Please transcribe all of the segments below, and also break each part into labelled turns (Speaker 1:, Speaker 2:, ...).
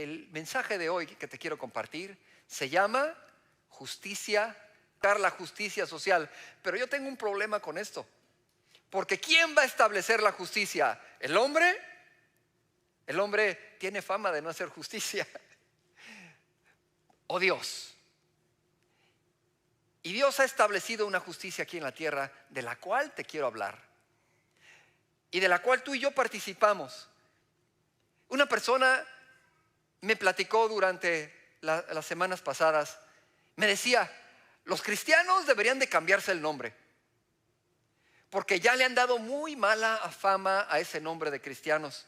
Speaker 1: El mensaje de hoy que te quiero compartir se llama justicia, la justicia social. Pero yo tengo un problema con esto. Porque ¿quién va a establecer la justicia? ¿El hombre? El hombre tiene fama de no hacer justicia. ¿O Dios? Y Dios ha establecido una justicia aquí en la tierra de la cual te quiero hablar. Y de la cual tú y yo participamos. Una persona me platicó durante las semanas pasadas, me decía, los cristianos deberían de cambiarse el nombre, porque ya le han dado muy mala fama a ese nombre de cristianos.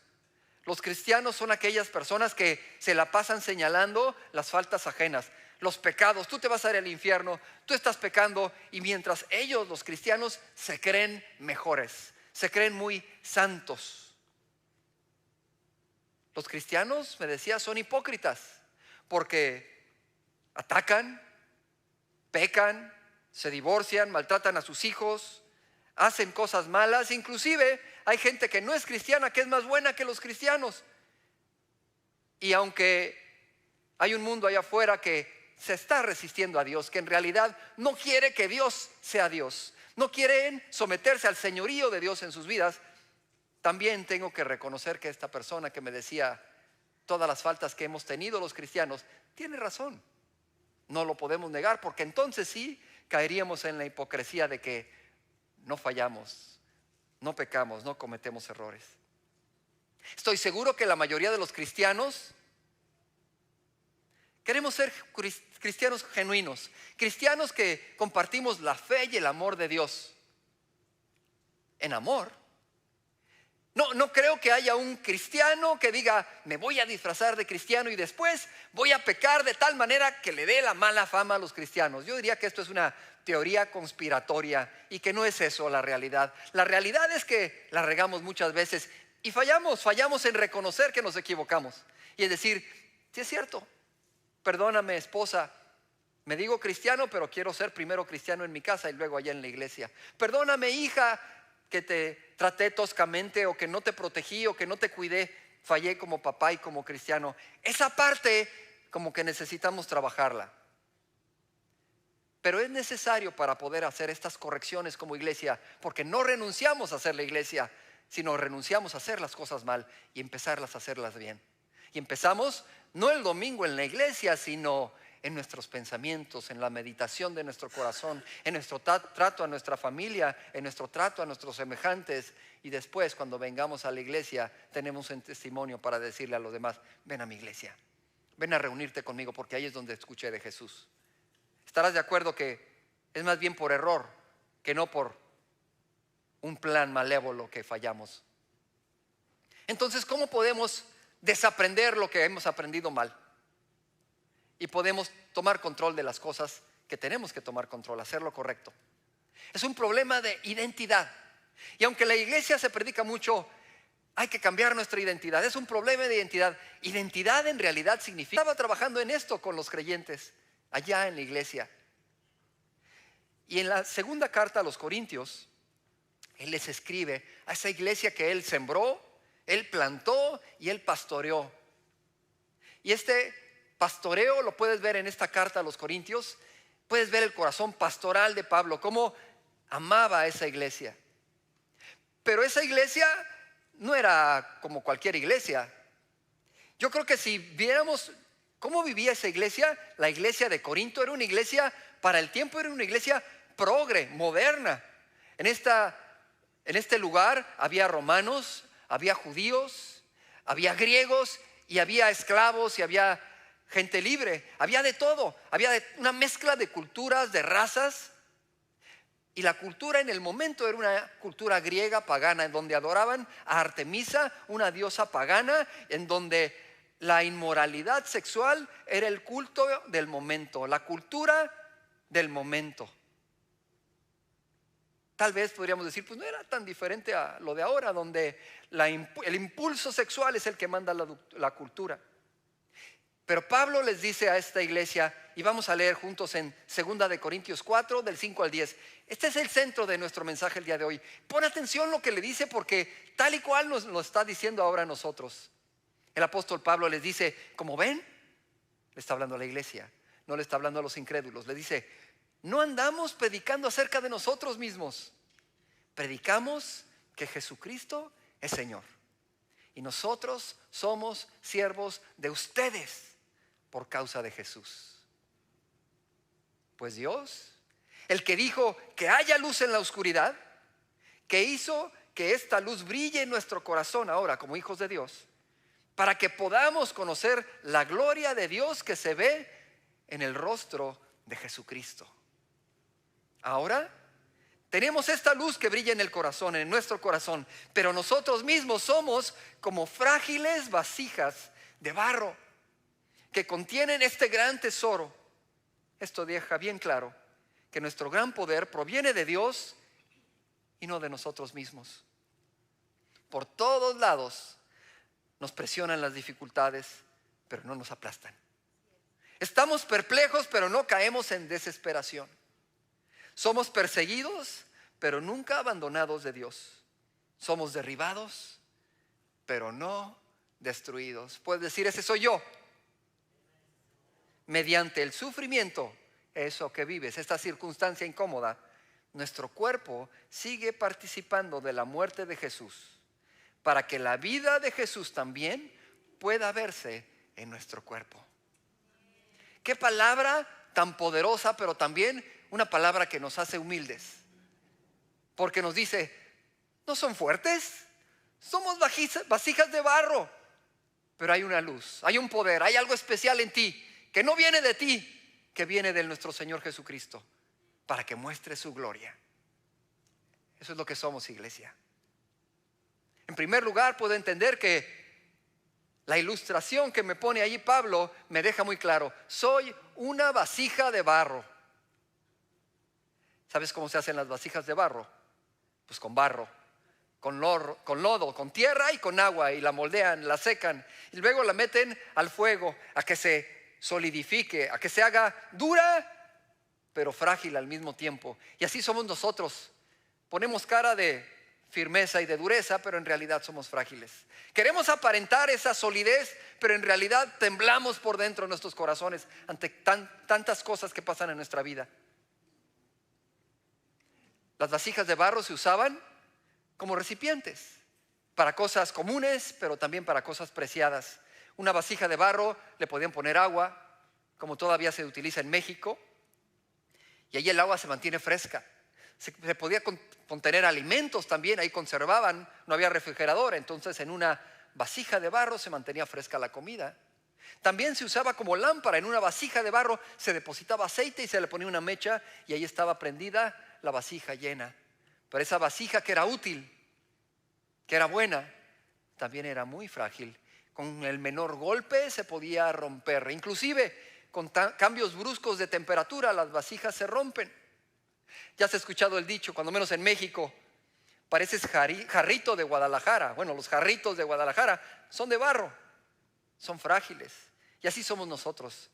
Speaker 1: Los cristianos son aquellas personas que se la pasan señalando las faltas ajenas, los pecados. Tú te vas a ir al infierno, tú estás pecando, y mientras ellos, los cristianos, se creen mejores, se creen muy santos. Los cristianos, me decía, son hipócritas porque atacan, pecan, se divorcian, maltratan a sus hijos, hacen cosas malas. Inclusive hay gente que no es cristiana que es más buena que los cristianos. Y aunque hay un mundo allá afuera que se está resistiendo a Dios, que en realidad no quiere que Dios sea Dios, no quieren someterse al señorío de Dios en sus vidas, también tengo que reconocer que esta persona que me decía todas las faltas que hemos tenido los cristianos, tiene razón. No lo podemos negar, porque entonces sí caeríamos en la hipocresía de que no fallamos, no pecamos, no cometemos errores. Estoy seguro que la mayoría de los cristianos queremos ser cristianos genuinos, cristianos que compartimos la fe y el amor de Dios. En amor. No creo que haya un cristiano que diga, me voy a disfrazar de cristiano y después voy a pecar de tal manera que le dé la mala fama a los cristianos. Yo diría que esto es una teoría conspiratoria y que no es eso la realidad. La realidad es que la regamos muchas veces y fallamos en reconocer que nos equivocamos. Y es decir, sí es cierto, perdóname esposa, me digo cristiano pero quiero ser primero cristiano en mi casa y luego allá en la iglesia. Perdóname hija, que te traté toscamente o que no te protegí o que no te cuidé, fallé como papá y como cristiano. Esa parte como que necesitamos trabajarla. Pero es necesario para poder hacer estas correcciones como iglesia, porque no renunciamos a hacer la iglesia, sino renunciamos a hacer las cosas mal y empezarlas a hacerlas bien. Y empezamos no el domingo en la iglesia, sino en nuestros pensamientos, en la meditación de nuestro corazón, en nuestro trato a nuestra familia, en nuestro trato a nuestros semejantes. Y después, cuando vengamos a la iglesia, tenemos un testimonio para decirle a los demás, ven a mi iglesia, ven a reunirte conmigo, porque ahí es donde escuché de Jesús. Estarás de acuerdo que es más bien por error que no por un plan malévolo que fallamos. Entonces, ¿cómo podemos desaprender lo que hemos aprendido mal? Y podemos tomar control de las cosas que tenemos que tomar control, hacer lo correcto. Es un problema de identidad. Y aunque la iglesia se predica mucho, hay que cambiar nuestra identidad. Es un problema de identidad. Identidad en realidad significa, estaba trabajando en esto con los creyentes allá en la iglesia. Y en la segunda carta a los Corintios, él les escribe a esa iglesia que él sembró, él plantó y él pastoreó. Y este pastoreo lo puedes ver en esta carta a los Corintios. Puedes ver el corazón pastoral de Pablo, cómo amaba a esa iglesia. Pero esa iglesia no era como cualquier iglesia. Yo creo que si viéramos cómo vivía esa iglesia, la iglesia de Corinto era una iglesia, para el tiempo era una iglesia progre, moderna. En este lugar había romanos, había judíos, había griegos y había esclavos y había gente libre, había de todo, había una mezcla de culturas, de razas. Y la cultura en el momento era una cultura griega pagana, en donde adoraban a Artemisa, una diosa pagana, en donde la inmoralidad sexual era el culto del momento, la cultura del momento. Tal vez podríamos decir, pues no era tan diferente a lo de ahora, donde el impulso sexual es el que manda la cultura. Pero Pablo les dice a esta iglesia, y vamos a leer juntos en 2 de Corintios 4, del 5 al 10. Este es el centro de nuestro mensaje el día de hoy. Pon atención lo que le dice, porque tal y cual nos lo está diciendo ahora a nosotros. El apóstol Pablo les dice, como ven, le está hablando a la iglesia, no le está hablando a los incrédulos. Le dice, no andamos predicando acerca de nosotros mismos. Predicamos que Jesucristo es Señor. Y nosotros somos siervos de ustedes por causa de Jesús. Pues Dios, el que dijo que haya luz en la oscuridad, que hizo que esta luz brille en nuestro corazón ahora como hijos de Dios, para que podamos conocer la gloria de Dios que se ve en el rostro de Jesucristo. Ahora tenemos esta luz que brilla en el corazón, en nuestro corazón, pero nosotros mismos somos como frágiles vasijas de barro que contienen este gran tesoro. Esto deja bien claro que nuestro gran poder proviene de Dios y no de nosotros mismos. Por todos lados nos presionan las dificultades, pero no nos aplastan. Estamos perplejos, pero no caemos en desesperación. Somos perseguidos, pero nunca abandonados de Dios. Somos derribados, pero no destruidos. Puedes decir, ese soy yo. Mediante el sufrimiento, eso que vives, esta circunstancia incómoda, nuestro cuerpo sigue participando de la muerte de Jesús, para que la vida de Jesús también pueda verse en nuestro cuerpo. Qué palabra tan poderosa, pero también una palabra que nos hace humildes. Porque nos dice, no son fuertes, somos vasijas de barro, pero hay una luz, hay un poder, hay algo especial en ti, que no viene de ti, que viene de nuestro Señor Jesucristo, para que muestre su gloria. Eso es lo que somos, iglesia. En primer lugar, puedo entender que la ilustración que me pone allí Pablo me deja muy claro. Soy una vasija de barro. ¿Sabes cómo se hacen las vasijas de barro? Pues con barro, con lodo, con tierra y con agua, y la moldean, la secan y luego la meten al fuego a que se solidifique, a que se haga dura pero frágil al mismo tiempo. Y así somos nosotros. Ponemos cara de firmeza y de dureza, pero en realidad somos frágiles. Queremos aparentar esa solidez, pero en realidad temblamos por dentro de nuestros corazones ante tantas cosas que pasan en nuestra vida. Las vasijas de barro se usaban como recipientes para cosas comunes, pero también para cosas preciadas. Una vasija de barro le podían poner agua, como todavía se utiliza en México, y ahí el agua se mantiene fresca. Se podía contener alimentos también, ahí conservaban, no había refrigerador, entonces en una vasija de barro se mantenía fresca la comida. También se usaba como lámpara. En una vasija de barro se depositaba aceite y se le ponía una mecha y ahí estaba prendida la vasija llena. Pero esa vasija que era útil, que era buena, también era muy frágil. Con el menor golpe se podía romper. Inclusive con cambios bruscos de temperatura las vasijas se rompen. Ya has escuchado el dicho, cuando menos en México, pareces jarrito de Guadalajara. Bueno, los jarritos de Guadalajara son de barro, son frágiles. Y así somos nosotros.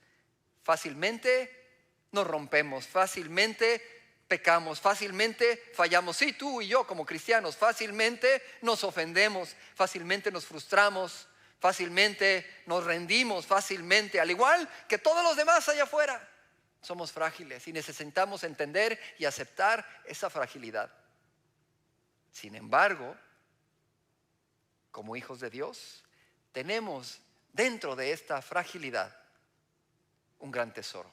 Speaker 1: Fácilmente nos rompemos, fácilmente pecamos, fácilmente fallamos. Sí, tú y yo como cristianos, fácilmente nos ofendemos, fácilmente nos frustramos, fácilmente nos rendimos, fácilmente, al igual que todos los demás allá afuera. Somos frágiles y necesitamos entender y aceptar esa fragilidad. Sin embargo, como hijos de Dios, tenemos dentro de esta fragilidad un gran tesoro,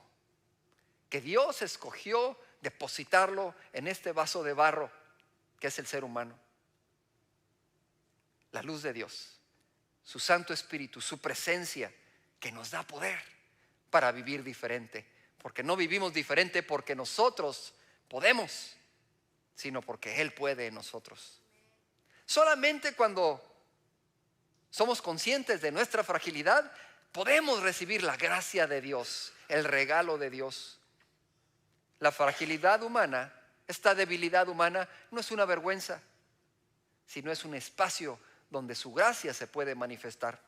Speaker 1: que Dios escogió depositarlo en este vaso de barro que es el ser humano. La luz de Dios, su Santo Espíritu, su presencia, que nos da poder para vivir diferente. Porque no vivimos diferente porque nosotros podemos, sino porque Él puede en nosotros. Solamente cuando somos conscientes de nuestra fragilidad, podemos recibir la gracia de Dios, el regalo de Dios. La fragilidad humana, esta debilidad humana, no es una vergüenza, sino es un espacio donde su gracia se puede manifestar.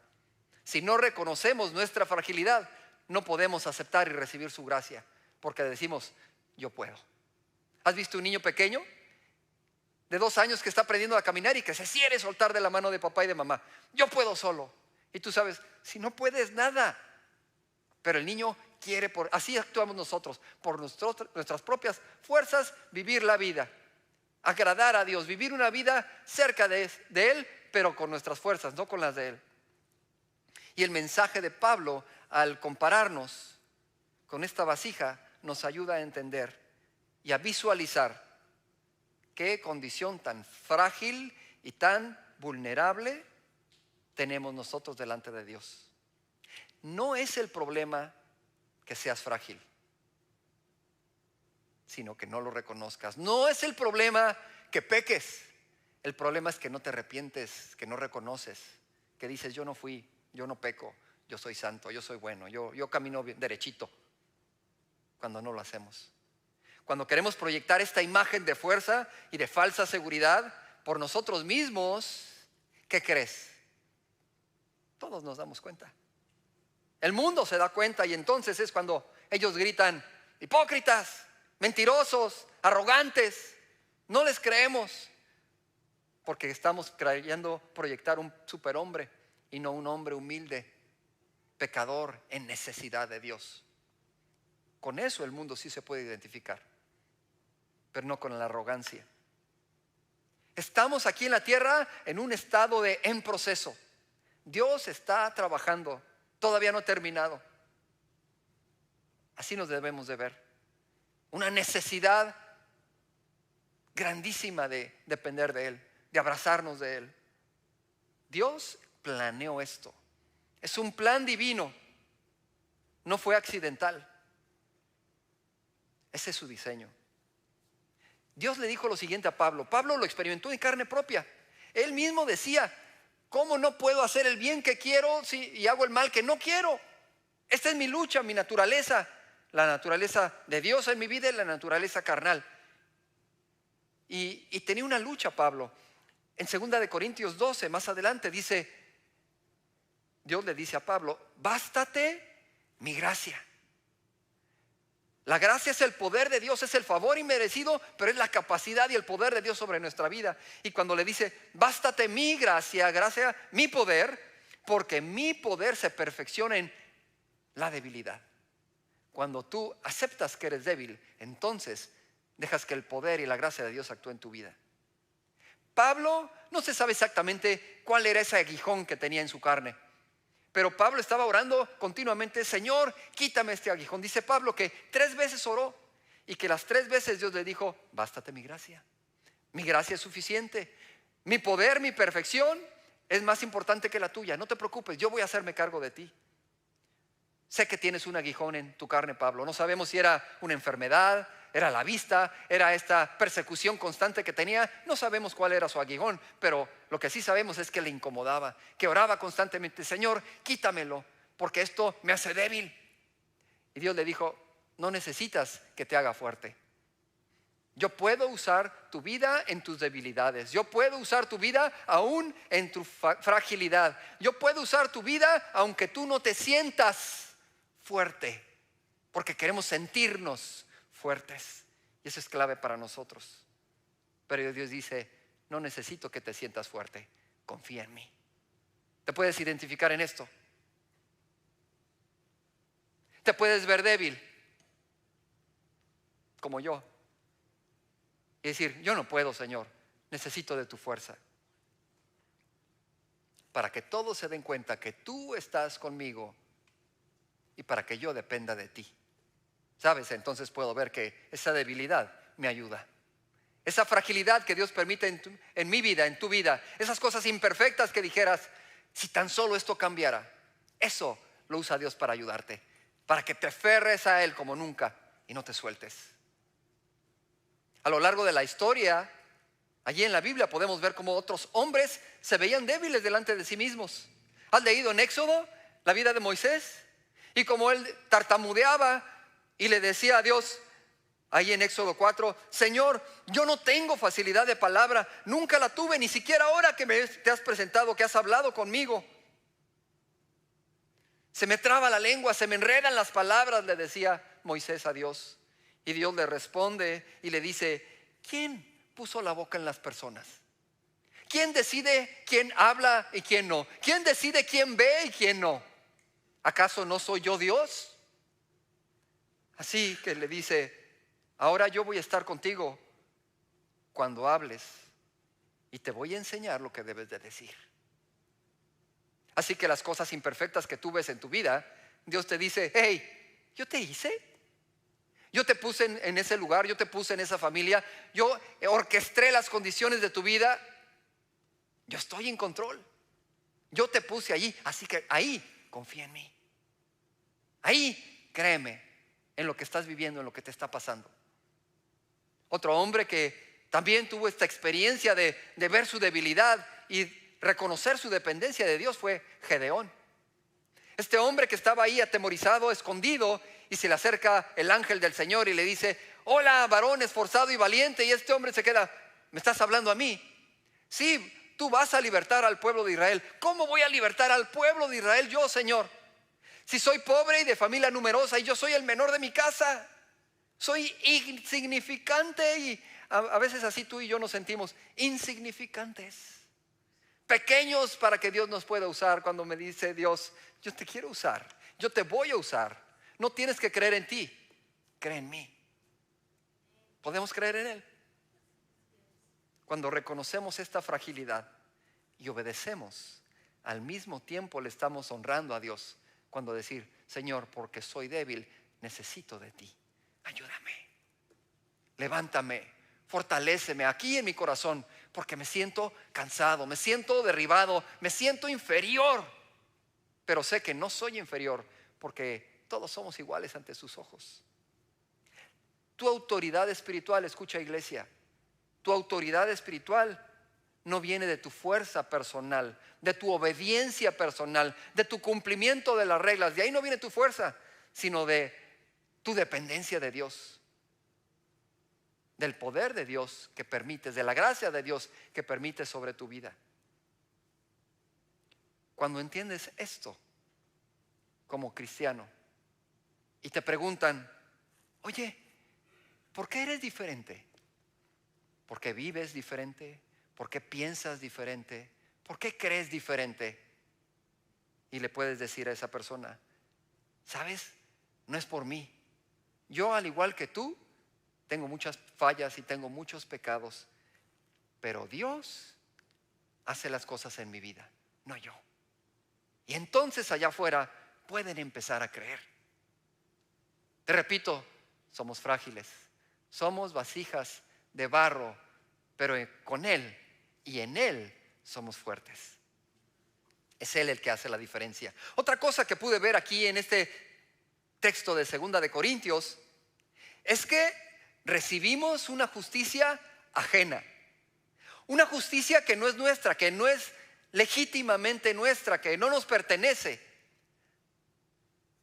Speaker 1: Si no reconocemos nuestra fragilidad, no podemos aceptar y recibir su gracia, porque decimos, yo puedo. ¿Has visto un niño pequeño de 2 años que está aprendiendo a caminar y que se quiere soltar de la mano de papá y de mamá? Yo puedo solo. Y tú sabes, si no puedes nada. Pero el niño quiere, así actuamos nosotros, por nuestras propias fuerzas, vivir la vida. Agradar a Dios, vivir una vida cerca de Él, pero con nuestras fuerzas, no con las de Él. Y el mensaje de Pablo, al compararnos con esta vasija, nos ayuda a entender y a visualizar qué condición tan frágil y tan vulnerable tenemos nosotros delante de Dios. No es el problema que seas frágil, sino que no lo reconozcas. No es el problema que peques. El problema es que no te arrepientes, que no reconoces, que dices, yo no fui, yo no peco, yo soy santo, yo soy bueno, yo camino bien, derechito, cuando no lo hacemos. Cuando queremos proyectar esta imagen de fuerza y de falsa seguridad por nosotros mismos, ¿qué crees? Todos nos damos cuenta. El mundo se da cuenta y entonces es cuando ellos gritan, hipócritas, mentirosos, arrogantes, no les creemos. Porque estamos creyendo proyectar un superhombre y no un hombre humilde, pecador en necesidad de Dios. Con eso el mundo sí se puede identificar, pero no con la arrogancia. Estamos aquí en la tierra en un estado en proceso. Dios está trabajando, todavía no ha terminado. Así nos debemos de ver. Una necesidad grandísima de depender de Él, de abrazarnos de Él. Dios planeó esto. Es un plan divino. No fue accidental. Ese es su diseño. Dios le dijo lo siguiente a Pablo. Pablo lo experimentó en carne propia. Él mismo decía, ¿cómo no puedo hacer el bien que quiero y hago el mal que no quiero? Esta es mi lucha, mi naturaleza. La naturaleza de Dios en mi vida y la naturaleza carnal. Y tenía una lucha Pablo. En 2 Corintios 12, más adelante dice, Dios le dice a Pablo, bástate mi gracia. La gracia es el poder de Dios, es el favor inmerecido, pero es la capacidad y el poder de Dios sobre nuestra vida. Y cuando le dice, bástate mi gracia, mi poder, porque mi poder se perfecciona en la debilidad. Cuando tú aceptas que eres débil, entonces dejas que el poder y la gracia de Dios actúen en tu vida. Pablo no se sabe exactamente cuál era ese aguijón que tenía en su carne. Pero Pablo estaba orando continuamente, Señor, quítame este aguijón. Dice Pablo que 3 veces oró y que las 3 veces Dios le dijo, bástate mi gracia. Mi gracia es suficiente. Mi poder, mi perfección es más importante que la tuya. No te preocupes, yo voy a hacerme cargo de ti. Sé que tienes un aguijón en tu carne, Pablo. No sabemos si era una enfermedad, era la vista, era esta persecución constante que tenía. No sabemos cuál era su aguijón, pero lo que sí sabemos es que le incomodaba, que oraba constantemente, Señor, quítamelo, porque esto me hace débil. Y Dios le dijo, no necesitas que te haga fuerte. Yo puedo usar tu vida en tus debilidades. Yo puedo usar tu vida aún en tu fragilidad. Yo puedo usar tu vida aunque tú no te sientas fuerte, porque queremos sentirnos fuertes. Y eso es clave para nosotros. Pero Dios dice, no necesito que te sientas fuerte, confía en mí. ¿Te puedes identificar en esto? ¿Te puedes ver débil? Como yo. Y decir, yo no puedo, Señor, necesito de tu fuerza. Para que todos se den cuenta que tú estás conmigo y para que yo dependa de ti. ¿Sabes? Entonces puedo ver que esa debilidad me ayuda. Esa fragilidad que Dios permite en mi vida, en tu vida. Esas cosas imperfectas que dijeras, si tan solo esto cambiara. Eso lo usa Dios para ayudarte. Para que te aferres a Él como nunca y no te sueltes. A lo largo de la historia, allí en la Biblia podemos ver cómo otros hombres se veían débiles delante de sí mismos. ¿Has leído en Éxodo la vida de Moisés? Y como él tartamudeaba y le decía a Dios, ahí en Éxodo 4, Señor, yo no tengo facilidad de palabra, nunca la tuve, ni siquiera ahora que te has presentado, que has hablado conmigo. Se me traba la lengua, se me enredan las palabras, le decía Moisés a Dios. Y Dios le responde y le dice, ¿quién puso la boca en las personas? ¿Quién decide quién habla y quién no? ¿Quién decide quién ve y quién no? ¿Acaso no soy yo Dios? Así que le dice, ahora yo voy a estar contigo cuando hables y te voy a enseñar lo que debes de decir. Así que las cosas imperfectas que tú ves en tu vida, Dios te dice, hey, yo te hice. Yo te puse en ese lugar, yo te puse en esa familia, yo orquesté las condiciones de tu vida. Yo estoy en control. Yo te puse allí, así que ahí confía en mí. Ahí créeme en lo que estás viviendo, en lo que te está pasando. Otro hombre que también tuvo esta experiencia de ver su debilidad y reconocer su dependencia de Dios fue Gedeón. Este hombre que estaba ahí atemorizado, escondido, y se le acerca el ángel del Señor y le dice, hola varón esforzado y valiente. Y este hombre se queda, ¿me estás hablando a mí? Sí, tú vas a libertar al pueblo de Israel. ¿Cómo voy a libertar al pueblo de Israel yo, Señor? Si soy pobre y de familia numerosa y yo soy el menor de mi casa. Soy insignificante y a veces así tú y yo nos sentimos insignificantes. Pequeños para que Dios nos pueda usar. Cuando me dice Dios, yo te quiero usar, yo te voy a usar. No tienes que creer en ti, cree en mí. Podemos creer en Él. Cuando reconocemos esta fragilidad y obedecemos, al mismo tiempo le estamos honrando a Dios. Cuando decir, Señor, porque soy débil, necesito de ti. Ayúdame, levántame, fortaléceme aquí en mi corazón, porque me siento cansado, me siento derribado, me siento inferior. Pero sé que no soy inferior, porque todos somos iguales ante sus ojos. Tu autoridad espiritual, escucha iglesia, tu autoridad espiritual no viene de tu fuerza personal, de tu obediencia personal, de tu cumplimiento de las reglas. De ahí no viene tu fuerza, sino de tu dependencia de Dios, del poder de Dios que permites, de la gracia de Dios que permites sobre tu vida. Cuando entiendes esto como cristiano y te preguntan, oye, ¿por qué eres diferente? ¿Por qué vives diferente? ¿Por qué piensas diferente? ¿Por qué crees diferente? Y le puedes decir a esa persona, ¿sabes? No es por mí. Yo, al igual que tú, tengo muchas fallas y tengo muchos pecados, pero Dios hace las cosas en mi vida, no yo. Y entonces allá afuera pueden empezar a creer. Te repito, somos frágiles, somos vasijas de barro, pero con Él y en Él somos fuertes. Es Él el que hace la diferencia. Otra cosa que pude ver aquí en este texto de 2 de Corintios es que recibimos una justicia ajena, una justicia que no es nuestra, que no es legítimamente nuestra, que no nos pertenece.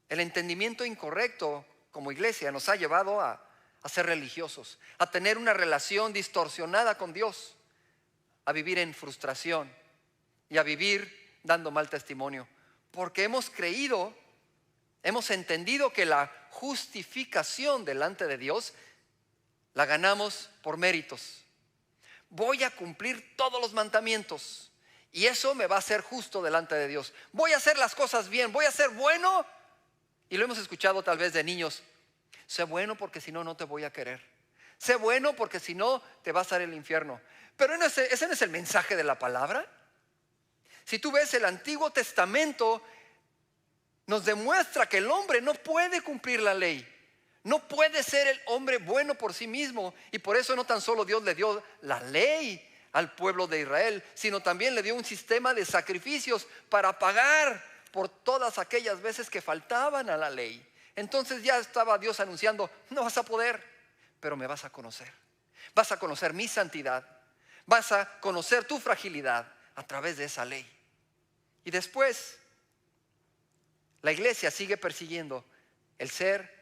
Speaker 1: El entendimiento incorrecto como iglesia nos ha llevado a ser religiosos, a tener una relación distorsionada con Dios, a vivir en frustración y a vivir dando mal testimonio, porque hemos creído, hemos entendido que la justificación delante de Dios la ganamos por méritos. Voy a cumplir todos los mandamientos y eso me va a hacer justo delante de Dios. Voy a hacer las cosas bien, voy a ser bueno. Y lo hemos escuchado tal vez de niños. Sé bueno porque si no, no te voy a querer. Sé bueno porque si no, te vas a ir al infierno. Pero ese no es el mensaje de la palabra. Si tú ves el Antiguo Testamento, nos demuestra que el hombre no puede cumplir la ley. No puede ser el hombre bueno por sí mismo. Y por eso no tan solo Dios le dio la ley al pueblo de Israel, sino también le dio un sistema de sacrificios para pagar por todas aquellas veces que faltaban a la ley. Entonces ya estaba Dios anunciando, no vas a poder, pero me vas a conocer. Vas a conocer mi santidad. Vas a conocer tu fragilidad a través de esa ley. Y después, la iglesia sigue persiguiendo el ser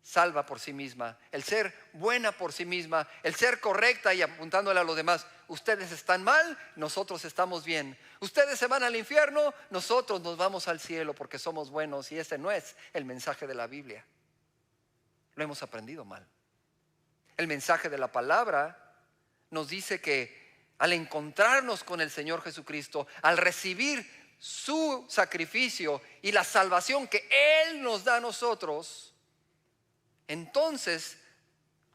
Speaker 1: salva por sí misma, el ser buena por sí misma, el ser correcta y apuntándole a los demás. Ustedes están mal, nosotros estamos bien. Ustedes se van al infierno, nosotros nos vamos al cielo porque somos buenos. Y ese no es el mensaje de la Biblia. Lo hemos aprendido mal. El mensaje de la palabra nos dice que al encontrarnos con el Señor Jesucristo, al recibir su sacrificio y la salvación que Él nos da a nosotros, entonces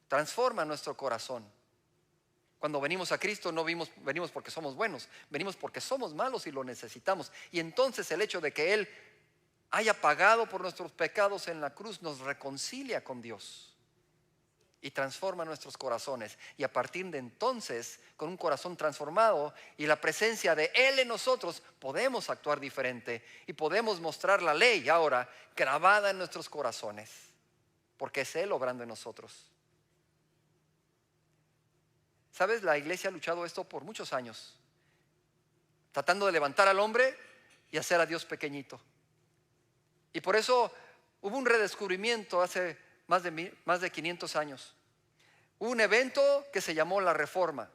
Speaker 1: transforma nuestro corazón. Cuando venimos a Cristo no venimos porque somos buenos, venimos porque somos malos y lo necesitamos. Y entonces el hecho de que Él haya pagado por nuestros pecados en la cruz nos reconcilia con Dios y transforma nuestros corazones. Y a partir de entonces, con un corazón transformado y la presencia de Él en nosotros, podemos actuar diferente y podemos mostrar la ley ahora grabada en nuestros corazones, porque es Él obrando en nosotros. ¿Sabes? La iglesia ha luchado esto por muchos años, tratando de levantar al hombre y hacer a Dios pequeñito. Y por eso hubo un redescubrimiento hace más de 500 años. Hubo un evento que se llamó la Reforma.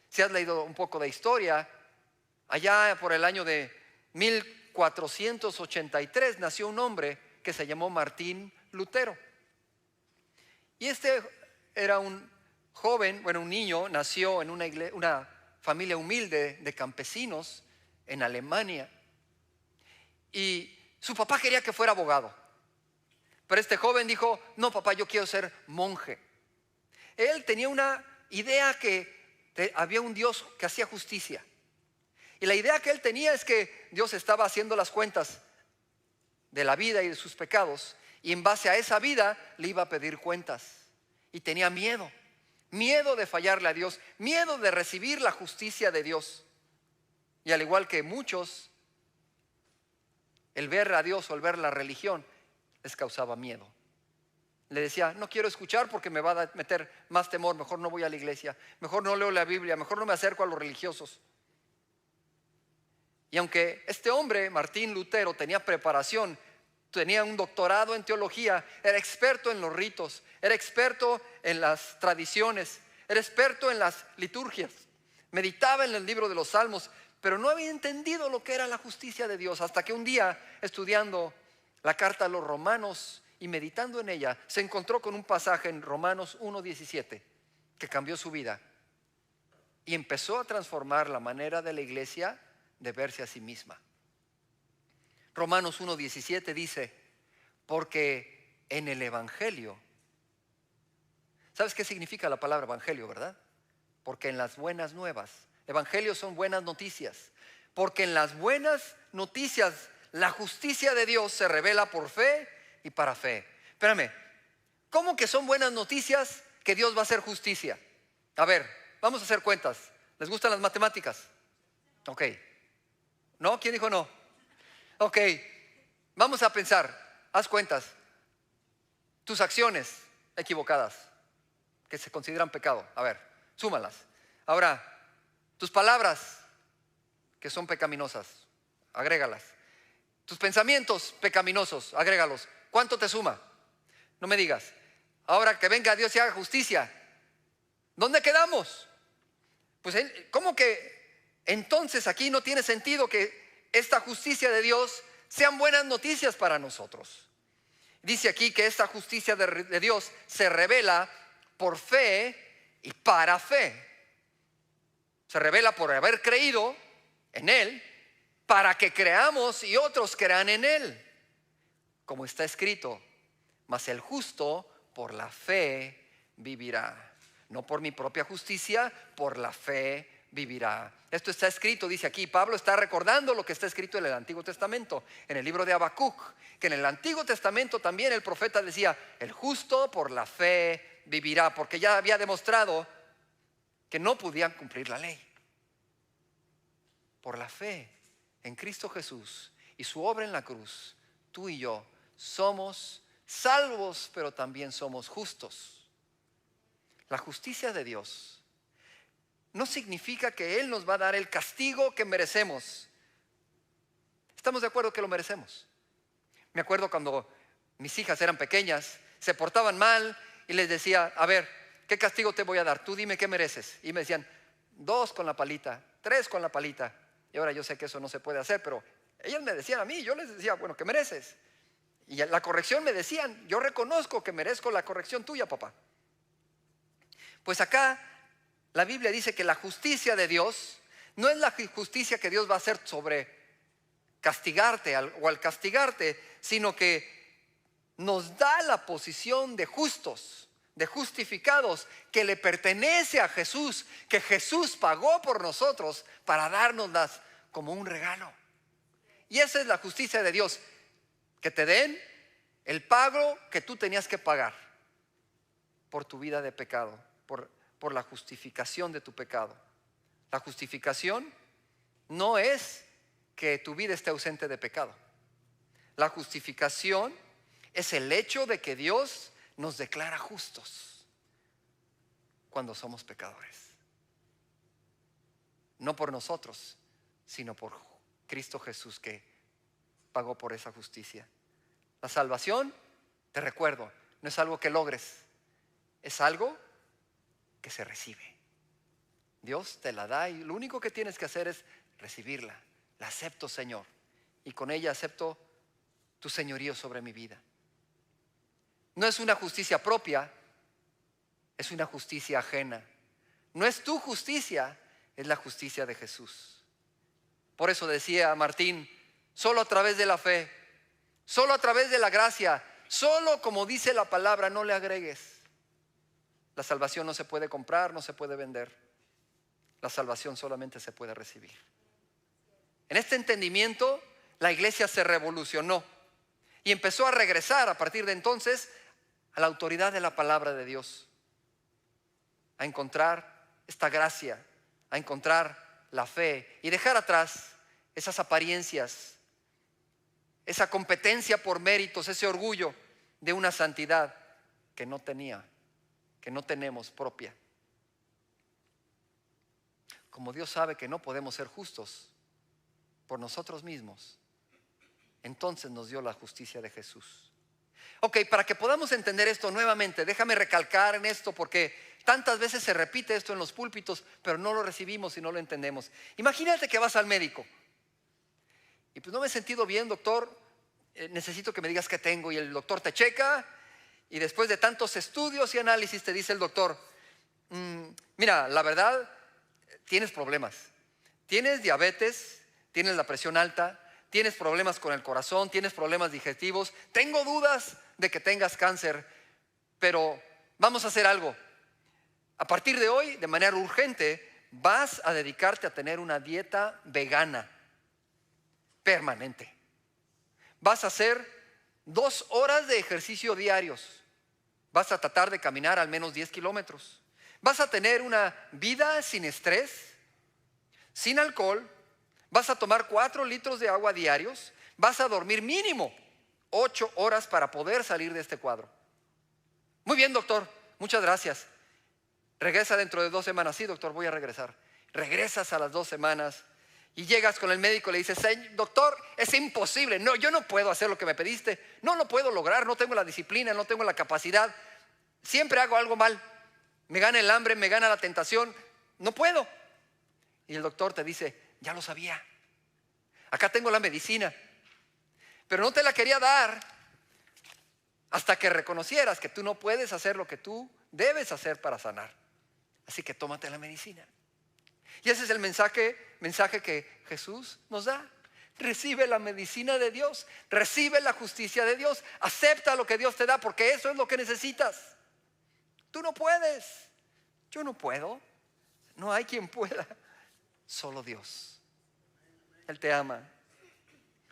Speaker 1: Si has leído un poco de historia, allá por el año de 1483 nació un hombre que se llamó Martín Lutero. Y este era un joven, un niño, nació en una familia humilde de campesinos en Alemania. Y su papá quería que fuera abogado. Pero este joven dijo: no, papá, yo quiero ser monje. Él tenía una idea que había un Dios que hacía justicia. Y la idea que él tenía es que Dios estaba haciendo las cuentas de la vida y de sus pecados, y en base a esa vida le iba a pedir cuentas. Y tenía miedo de fallarle a Dios, miedo de recibir la justicia de Dios. Y al igual que muchos, el ver a Dios o el ver la religión les causaba miedo. Le decía: no quiero escuchar porque me va a meter más temor, mejor no voy a la iglesia, mejor no leo la Biblia, mejor no me acerco a los religiosos. Y aunque este hombre, Martín Lutero, tenía preparación, tenía un doctorado en teología, era experto en los ritos, era experto en las tradiciones, era experto en las liturgias, meditaba en el libro de los Salmos, pero no había entendido lo que era la justicia de Dios, hasta que un día, estudiando la carta a los Romanos y meditando en ella, se encontró con un pasaje en Romanos 1:17 que cambió su vida y empezó a transformar la manera de la iglesia de verse a sí misma. Romanos 1:17 dice: porque en el Evangelio, ¿sabes qué significa la palabra Evangelio, verdad? Porque en las buenas nuevas, Evangelio son buenas noticias, porque en las buenas noticias la justicia de Dios se revela por fe y para fe. Espérame, ¿cómo que son buenas noticias que Dios va a hacer justicia? A ver, vamos a hacer cuentas. ¿Les gustan las matemáticas? Ok. ¿No? ¿Quién dijo no? Ok, vamos a pensar, haz cuentas. Tus acciones equivocadas, que se consideran pecado, a ver, súmalas. Ahora, tus palabras, que son pecaminosas, agrégalas. Tus pensamientos pecaminosos, agrégalos. ¿Cuánto te suma? No me digas. Ahora que venga Dios y haga justicia, ¿dónde quedamos? Pues, ¿cómo que entonces aquí no tiene sentido que esta justicia de Dios sean buenas noticias para nosotros? Dice aquí que esta justicia de Dios se revela por fe y para fe. Se revela por haber creído en Él, para que creamos y otros crean en Él. Como está escrito: mas el justo por la fe vivirá. No por mi propia justicia, por la fe vivirá. Esto está escrito, dice aquí, Pablo está recordando lo que está escrito en el Antiguo Testamento, en el libro de Habacuc, que en el Antiguo Testamento también el profeta decía: el justo por la fe vivirá, porque ya había demostrado que no podían cumplir la ley. Por la fe en Cristo Jesús y su obra en la cruz, tú y yo somos salvos, pero también somos justos. La justicia de Dios no significa que Él nos va a dar el castigo que merecemos. ¿Estamos de acuerdo que lo merecemos? Me acuerdo cuando mis hijas eran pequeñas, se portaban mal y les decía: a ver, ¿qué castigo te voy a dar? Tú dime qué mereces. Y me decían: 2 con la palita, 3 con la palita. Y ahora yo sé que eso no se puede hacer, pero ellas me decían a mí, yo les decía: bueno, ¿qué mereces? Y la corrección me decían: yo reconozco que merezco la corrección tuya, papá. Pues acá La Biblia dice que la justicia de Dios no es la justicia que Dios va a hacer sobre castigarte o al castigarte, sino que nos da la posición de justos, de justificados, que le pertenece a Jesús, que Jesús pagó por nosotros para dárnoslas como un regalo. Y esa es la justicia de Dios, que te den el pago que tú tenías que pagar por tu vida de pecado, por la justificación de tu pecado. La justificación no es que tu vida esté ausente de pecado. La justificación es el hecho de que Dios nos declara justos cuando somos pecadores. No por nosotros, sino por Cristo Jesús, que pagó por esa justicia. La salvación, te recuerdo, no es algo que logres, es algo que se recibe. Dios te la da y lo único que tienes que hacer es recibirla. La acepto, Señor, y con ella acepto tu señorío sobre mi vida. No es una justicia propia, es una justicia ajena. No es tu justicia, es la justicia de Jesús. Por eso decía Martín, solo a través de la fe, solo a través de la gracia, solo como dice la palabra, no le agregues. La salvación no se puede comprar, no se puede vender. La salvación solamente se puede recibir. En este entendimiento, la iglesia se revolucionó y empezó a regresar a partir de entonces a la autoridad de la palabra de Dios, a encontrar esta gracia, a encontrar la fe y dejar atrás esas apariencias, esa competencia por méritos, ese orgullo de una santidad que no tenemos propia. Como Dios sabe que no podemos ser justos por nosotros mismos, entonces nos dio la justicia de Jesús. Ok, para que podamos entender esto nuevamente, déjame recalcar en esto porque tantas veces se repite esto en los púlpitos, pero no lo recibimos y no lo entendemos. Imagínate que vas al médico y pues no me he sentido bien, doctor, necesito que me digas qué tengo, y el doctor te checa y después de tantos estudios y análisis te dice el doctor, mira, la verdad, tienes problemas, tienes diabetes, tienes la presión alta, tienes problemas con el corazón, tienes problemas digestivos, tengo dudas de que tengas cáncer, pero vamos a hacer algo. A partir de hoy, de manera urgente, vas a dedicarte a tener una dieta vegana permanente. Vas a hacer 2 horas de ejercicio diarios. Vas a tratar de caminar al menos 10 kilómetros. Vas a tener una vida sin estrés, sin alcohol. Vas a tomar 4 litros de agua diarios. Vas a dormir mínimo 8 horas para poder salir de este cuadro. Muy bien, doctor, muchas gracias. Regresa dentro de 2 semanas. Sí, doctor, voy a regresar. Regresas a las 2 semanas y llegas con el médico y le dices, doctor, es imposible. No, yo no puedo hacer lo que me pediste. No lo puedo lograr, no tengo la disciplina, no tengo la capacidad. Siempre hago algo mal. Me gana el hambre, me gana la tentación. No puedo. Y el doctor te dice, ya lo sabía. Acá tengo la medicina. Pero no te la quería dar hasta que reconocieras que tú no puedes hacer lo que tú debes hacer para sanar. Así que tómate la medicina. Y ese es el mensaje que Jesús nos da. Recibe la medicina de Dios, recibe la justicia de Dios, acepta lo que Dios te da, porque eso es lo que necesitas. Tú no puedes, yo no puedo, no hay quien pueda, solo Dios. Él te ama.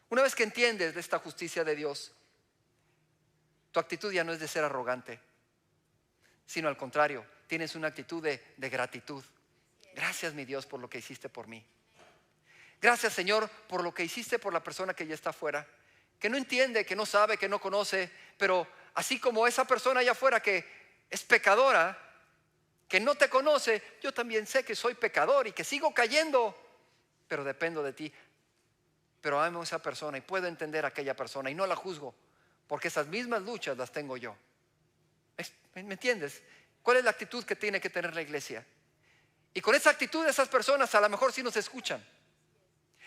Speaker 1: Una vez que entiendes de esta justicia de Dios, tu actitud ya no es de ser arrogante, sino al contrario, tienes una actitud de gratitud. Gracias, mi Dios, por lo que hiciste por mí. Gracias, Señor, por lo que hiciste por la persona que ya está afuera, que no entiende, que no sabe, que no conoce, pero así como esa persona allá afuera que es pecadora, que no te conoce, yo también sé que soy pecador y que sigo cayendo, pero dependo de ti. Pero amo a esa persona y puedo entender a aquella persona y no la juzgo, porque esas mismas luchas las tengo yo. ¿Me entiendes? ¿Cuál es la actitud que tiene que tener la iglesia? Y con esa actitud esas personas a lo mejor sí nos escuchan.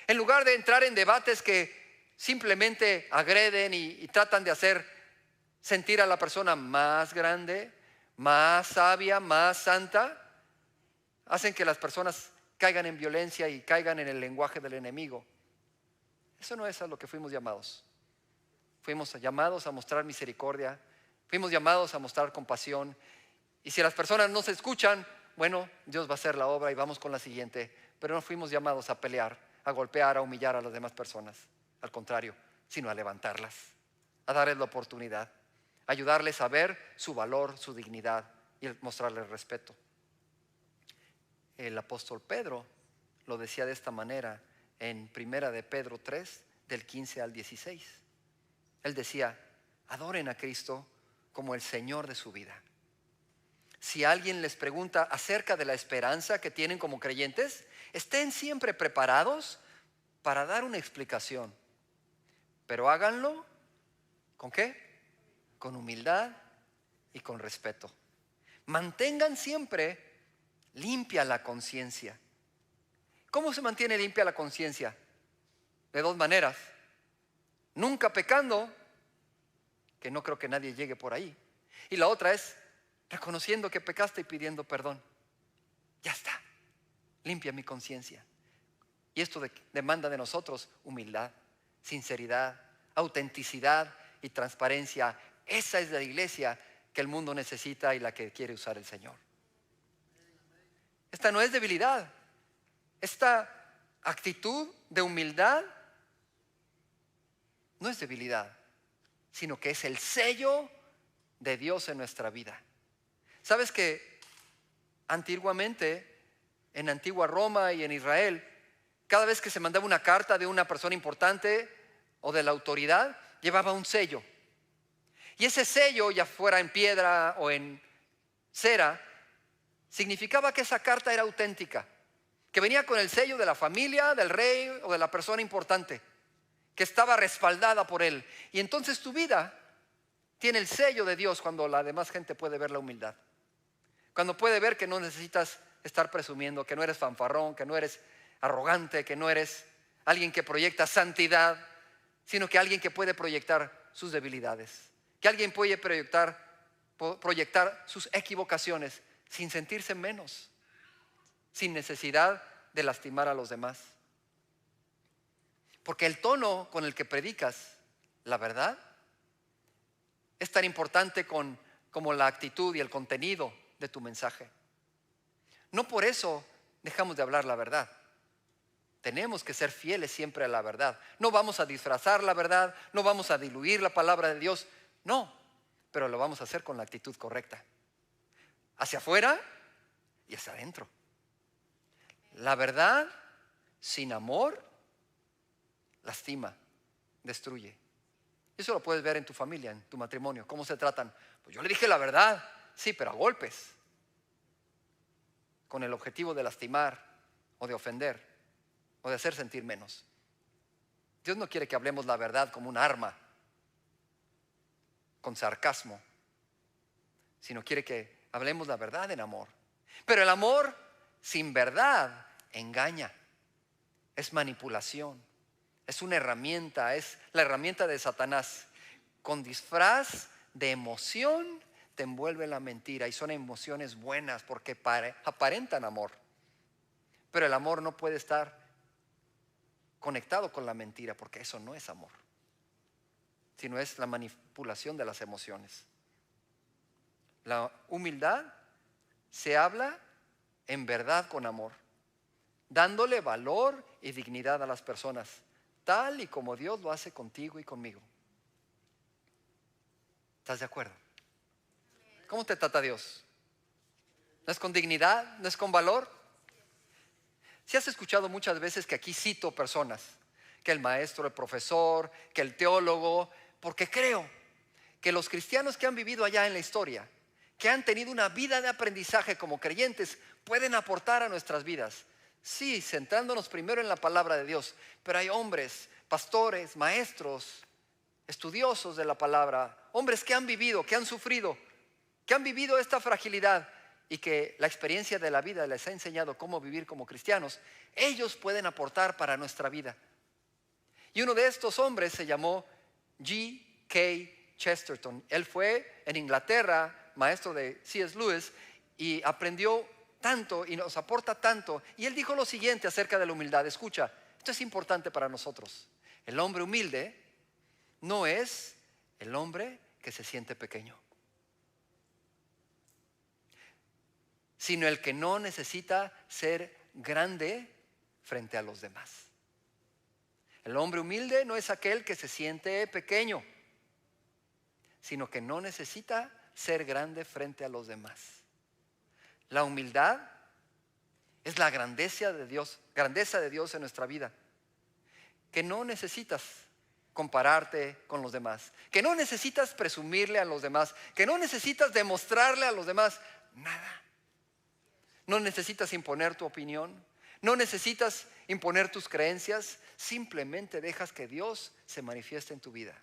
Speaker 1: En lugar de entrar en debates que simplemente agreden y tratan de hacer sentir a la persona más grande, más sabia, más santa, hacen que las personas caigan en violencia y caigan en el lenguaje del enemigo. Eso no es a lo que fuimos llamados. Fuimos llamados a mostrar misericordia, fuimos llamados a mostrar compasión. Y si las personas no se escuchan, bueno, Dios va a hacer la obra y vamos con la siguiente. Pero no fuimos llamados a pelear, a golpear, a humillar a las demás personas. Al contrario, sino a levantarlas, a darles la oportunidad, a ayudarles a ver su valor, su dignidad y mostrarles respeto. El apóstol Pedro lo decía de esta manera en 1 de Pedro 3, del 15 al 16. Él decía: adoren a Cristo como el Señor de su vida. Si alguien les pregunta acerca de la esperanza que tienen como creyentes, estén siempre preparados para dar una explicación. Pero háganlo, ¿con qué? Con humildad y con respeto. Mantengan siempre limpia la conciencia. ¿Cómo se mantiene limpia la conciencia? De dos maneras. Nunca pecando, que no creo que nadie llegue por ahí. Y la otra es reconociendo que pecaste y pidiendo perdón. Ya está, limpia mi conciencia. Y esto demanda de nosotros humildad, sinceridad, autenticidad y transparencia. Esa es la iglesia que el mundo necesita y la que quiere usar el Señor. Esta no es debilidad. Esta actitud de humildad no es debilidad, sino que es el sello de Dios en nuestra vida. ¿Sabes que antiguamente, en antigua Roma y en Israel, cada vez que se mandaba una carta de una persona importante o de la autoridad, llevaba un sello? Y ese sello, ya fuera en piedra o en cera, significaba que esa carta era auténtica, que venía con el sello de la familia, del rey o de la persona importante, que estaba respaldada por él. Y entonces tu vida tiene el sello de Dios cuando la demás gente puede ver la humildad. Cuando puede ver que no necesitas estar presumiendo, que no eres fanfarrón, que no eres arrogante, que no eres alguien que proyecta santidad, sino que alguien que puede proyectar sus debilidades, que alguien puede proyectar sus equivocaciones sin sentirse menos, sin necesidad de lastimar a los demás. Porque el tono con el que predicas la verdad es tan importante como la actitud y el contenido de tu mensaje. No por eso dejamos de hablar la verdad. Tenemos que ser fieles siempre a la verdad. No vamos a disfrazar la verdad, no vamos a diluir la palabra de Dios, no, pero lo vamos a hacer con la actitud correcta. Hacia afuera y hacia adentro. La verdad sin amor lastima, destruye. Eso lo puedes ver en tu familia, en tu matrimonio. ¿Cómo se tratan? Pues yo le dije la verdad, sí, pero a golpes, con el objetivo de lastimar o de ofender o de hacer sentir menos. Dios no quiere que hablemos la verdad como un arma, con sarcasmo, sino quiere que hablemos la verdad en amor. Pero el amor sin verdad engaña, es manipulación, es una herramienta, es la herramienta de Satanás. Con disfraz de emoción te envuelve la mentira, y son emociones buenas porque aparentan amor. Pero el amor no puede estar conectado con la mentira, porque eso no es amor, sino es la manipulación de las emociones. La humildad se habla en verdad con amor, dándole valor y dignidad a las personas, tal y como Dios lo hace contigo y conmigo. ¿Estás de acuerdo? ¿Cómo te trata Dios? ¿No es con dignidad? ¿No es con valor? Si has escuchado muchas veces que aquí cito personas, que el maestro, el profesor, que el teólogo, porque creo que los cristianos que han vivido allá en la historia, que han tenido una vida de aprendizaje como creyentes, pueden aportar a nuestras vidas. Sí, centrándonos primero en la palabra de Dios, pero hay hombres, pastores, maestros, estudiosos de la palabra, hombres que han vivido, que han sufrido, que han vivido esta fragilidad y que la experiencia de la vida les ha enseñado cómo vivir como cristianos. Ellos pueden aportar para nuestra vida. Y uno de estos hombres se llamó G.K. Chesterton. Él fue en Inglaterra maestro de C.S. Lewis y aprendió tanto y nos aporta tanto. Y él dijo lo siguiente acerca de la humildad. Escucha, esto es importante para nosotros. El hombre humilde no es el hombre que se siente pequeño, sino el que no necesita ser grande frente a los demás. El hombre humilde no es aquel que se siente pequeño, sino que no necesita ser grande frente a los demás. La humildad es la grandeza de Dios en nuestra vida. Que no necesitas compararte con los demás, que no necesitas presumirle a los demás, que no necesitas demostrarle a los demás nada. No necesitas imponer tu opinión, no necesitas imponer tus creencias, simplemente dejas que Dios se manifieste en tu vida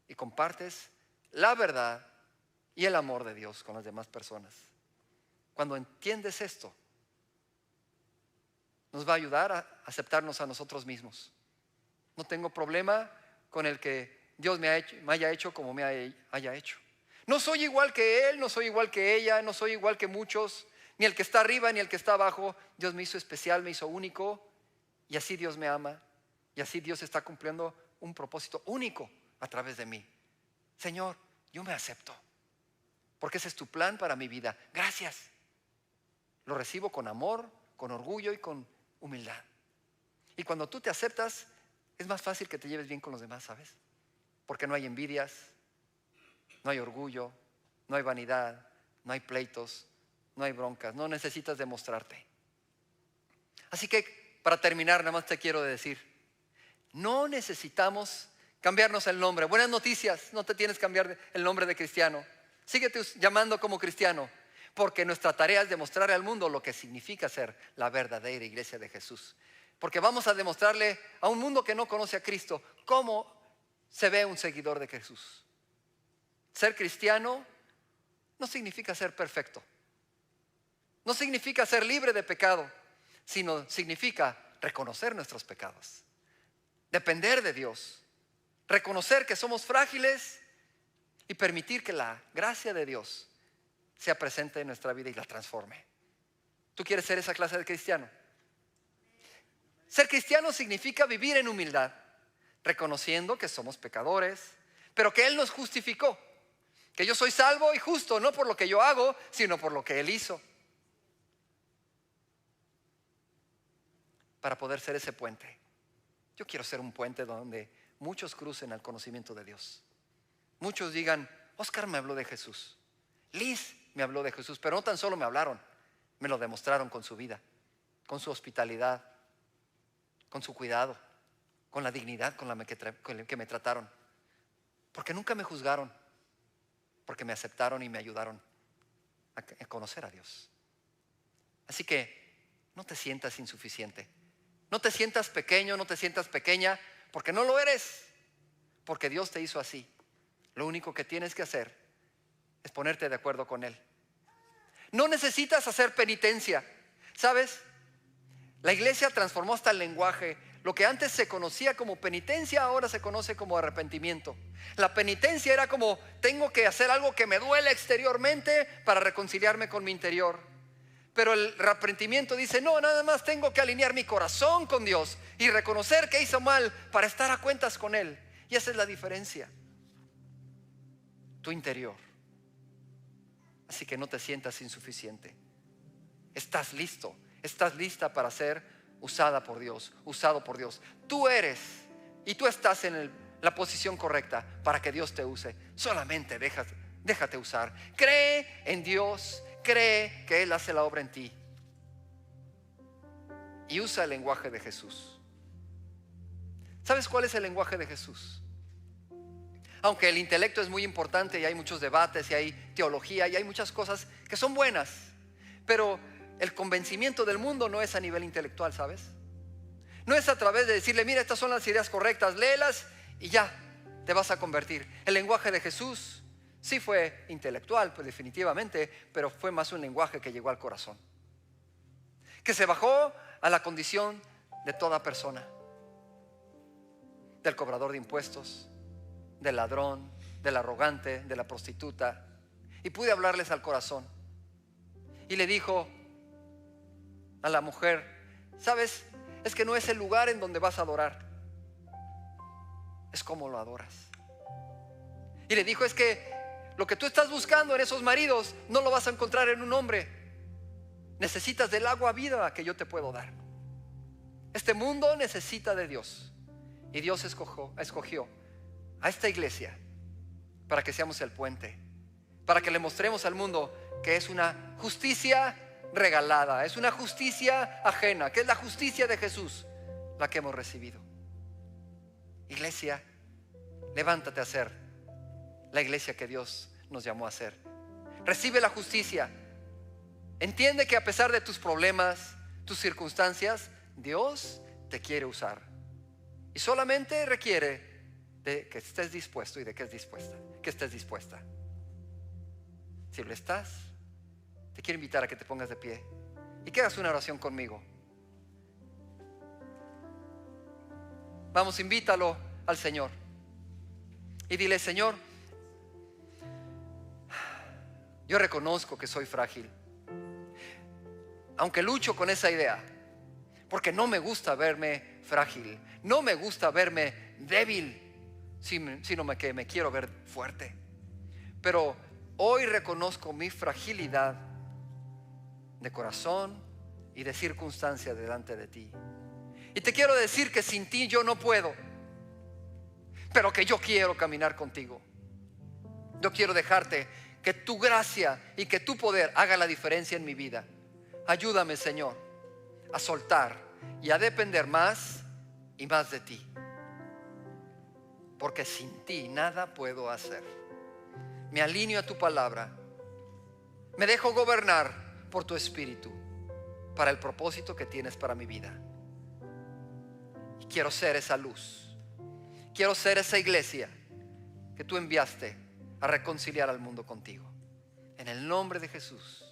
Speaker 1: y compartes la verdad y el amor de Dios con las demás personas. Cuando entiendes esto, nos va a ayudar a aceptarnos a nosotros mismos. No tengo problema con el que Dios me haya hecho como me haya hecho. No soy igual que él, no soy igual que ella, no soy igual que muchos, ni el que está arriba ni el que está abajo. Dios me hizo especial, me hizo único, y así Dios me ama, y así Dios está cumpliendo un propósito único a través de mí. Señor, yo me acepto, porque ese es tu plan para mi vida. Gracias. Lo recibo con amor, con orgullo y con humildad. Y cuando tú te aceptas, es más fácil que te lleves bien con los demás, ¿sabes? Porque no hay envidias, no hay orgullo, no hay vanidad, no hay pleitos, no hay broncas, no necesitas demostrarte. Así que para terminar, nada más te quiero decir, no necesitamos cambiarnos el nombre. Buenas noticias, no te tienes que cambiar el nombre de cristiano. Síguete llamando como cristiano, porque nuestra tarea es demostrarle al mundo lo que significa ser la verdadera iglesia de Jesús. Porque vamos a demostrarle a un mundo que no conoce a Cristo cómo se ve un seguidor de Jesús. Ser cristiano no significa ser perfecto, no significa ser libre de pecado, sino significa reconocer nuestros pecados, depender de Dios, reconocer que somos frágiles y permitir que la gracia de Dios sea presente en nuestra vida y la transforme. ¿Tú quieres ser esa clase de cristiano? Ser cristiano significa vivir en humildad, reconociendo que somos pecadores, pero que Él nos justificó, que yo soy salvo y justo, no por lo que yo hago, sino por lo que Él hizo. Para poder ser ese puente. Yo quiero ser un puente donde muchos crucen al conocimiento de Dios. Muchos digan, Oscar me habló de Jesús, Liz me habló de Jesús, pero no tan solo me hablaron, me lo demostraron con su vida, con su hospitalidad, con su cuidado, con la dignidad con la que me trataron. Porque nunca me juzgaron, porque me aceptaron y me ayudaron a conocer a Dios. Así que no te sientas insuficiente, no te sientas pequeño, no te sientas pequeña, porque no lo eres, porque Dios te hizo así. Lo único que tienes que hacer es ponerte de acuerdo con Él. No necesitas hacer penitencia, ¿sabes? La iglesia transformó hasta el lenguaje. Lo que antes se conocía como penitencia, ahora se conoce como arrepentimiento. La penitencia era como, tengo que hacer algo que me duele exteriormente para reconciliarme con mi interior. Pero el arrepentimiento dice, no, nada más tengo que alinear mi corazón con Dios y reconocer que hizo mal para estar a cuentas con Él. Y esa es la diferencia. Tu interior. Así que no te sientas insuficiente. Estás listo, estás lista para ser usada por Dios, usado por Dios. Tú eres y tú estás en la posición correcta para que Dios te use. Solamente déjate usar. Cree en Dios, cree que Él hace la obra en ti. Y usa el lenguaje de Jesús. ¿Sabes cuál es el lenguaje de Jesús? Aunque el intelecto es muy importante y hay muchos debates y hay teología y hay muchas cosas que son buenas, pero el convencimiento del mundo no es a nivel intelectual, ¿sabes? No es a través de decirle, mira, estas son las ideas correctas, léelas y ya, te vas a convertir. El lenguaje de Jesús sí fue intelectual, pues definitivamente, pero fue más un lenguaje que llegó al corazón, que se bajó a la condición de toda persona, del cobrador de impuestos, del ladrón, del arrogante, de la prostituta, y pude hablarles al corazón. Y le dijo, a la mujer: ¿sabes? Es que no es el lugar en donde vas a adorar, es cómo lo adoras. Y le dijo: es que lo que tú estás buscando en esos maridos no lo vas a encontrar en un hombre. Necesitas del agua viva que yo te puedo dar. Este mundo necesita de Dios, y Dios escogió a esta iglesia para que seamos el puente, para que le mostremos al mundo que es una justicia regalada, es una justicia ajena, que es la justicia de Jesús la que hemos recibido. Iglesia, levántate a ser la iglesia que Dios nos llamó a ser. Recibe la justicia. Entiende que a pesar de tus problemas, tus circunstancias, Dios te quiere usar, y solamente requiere de que estés dispuesto y de que estés dispuesta. Si lo estás, te quiero invitar a que te pongas de pie y que hagas una oración conmigo. Vamos, invítalo al Señor y dile: Señor, yo reconozco que soy frágil, aunque lucho con esa idea, porque no me gusta verme frágil, no me gusta verme débil, sino que me quiero ver fuerte. Pero hoy reconozco mi fragilidad de corazón y de circunstancia delante de ti. Y te quiero decir que sin ti yo no puedo, pero que yo quiero caminar contigo. Yo quiero dejarte que tu gracia y que tu poder haga la diferencia en mi vida. Ayúdame, Señor, a soltar y a depender más y más de ti, porque sin ti nada puedo hacer. Me alineo a tu palabra, me dejo gobernar por tu espíritu para el propósito que tienes para mi vida. Y quiero ser esa luz, quiero ser esa iglesia que tú enviaste a reconciliar al mundo contigo. En el nombre de Jesús.